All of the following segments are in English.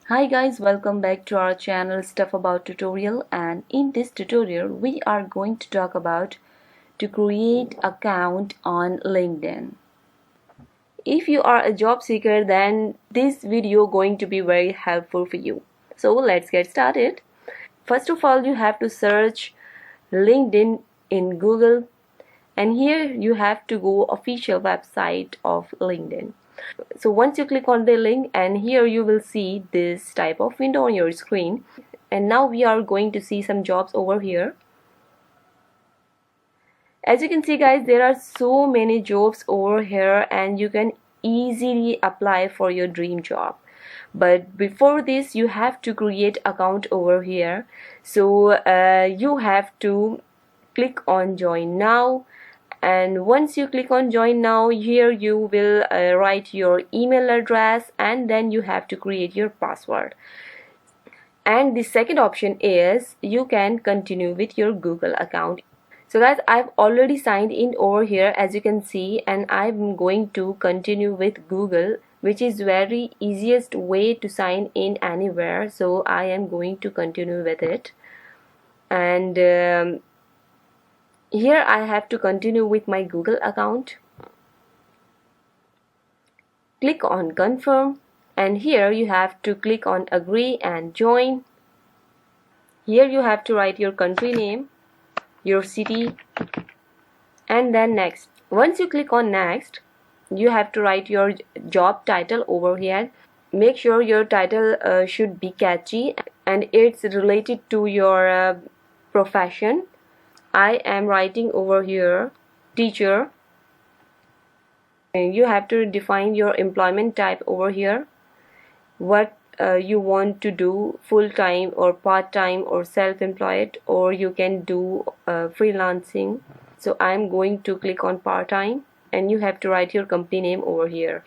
Hi guys, welcome back to our channel Stuff About Tutorial, and in this tutorial we are going to talk about to create account on LinkedIn. If you are a job seeker, then this video going to be very helpful for you. So let's get started. First of all, you have to search LinkedIn in Google, and here you have to go official website of LinkedIn. So once you click on the link, and here you will see this type of window on your screen, and now we are going to see some jobs over here. As you can see guys, there are so many jobs over here and you can easily apply for your dream job. But before this, you have to create account over here. So you have to click on join now, and once you click on join now, here you will write your email address, and then you have to create your password. And the second option is you can continue with your Google account. So guys, I've already signed in over here, as you can see, and I'm going to continue with Google, which is very easiest way to sign in anywhere. So I am going to continue with it, and here I have to continue with my Google account. Click on confirm, and here you have to click on agree and join. Here you have to write your country name, your city, and then next. Once you click on next, you have to write your job title over here. Make sure your title should be catchy and it's related to your profession. I am writing over here teacher, and you have to define your employment type over here, what you want to do, full-time or part-time or self-employed, or you can do freelancing. So I'm going to click on part-time, and you have to write your company name over here.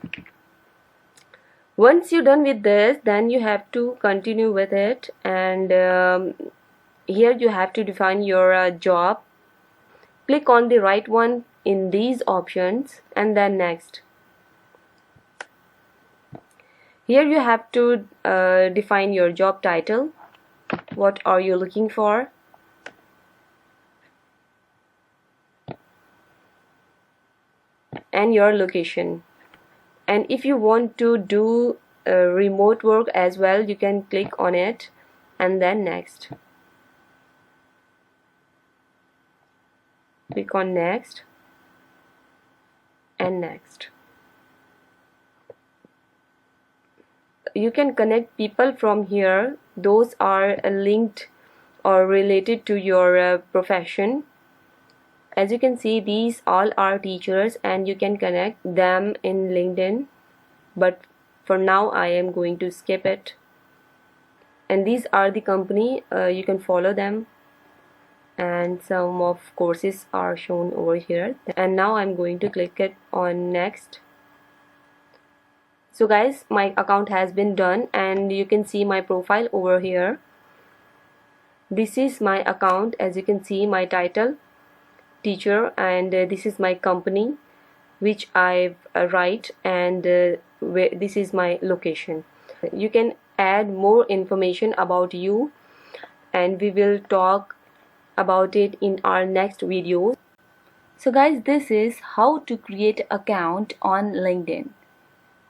Once you're done with this, then you have to continue with it, and here you have to define your job. Click on the right one in these options, and then next. Here you have to define your job title. What are you looking for? And your location. And if you want to do remote work as well, you can click on it, and then next. Click on next and next. You can connect people from here. Those are linked or related to your profession. As you can see, these all are teachers and you can connect them in LinkedIn, but for now I am going to skip it. And these are the company, you can follow them, and some of courses are shown over here. And now I'm going to click it on next. So guys, my account has been done and you can see my profile over here. This is my account. As you can see, my title teacher, and this is my company which I write, and this is my location. You can add more information about you, and we will talk about it in our next video. So guys, this is how to create an account on LinkedIn.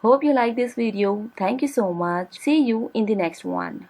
Hope you like this video. Thank you so much. See you in the next one.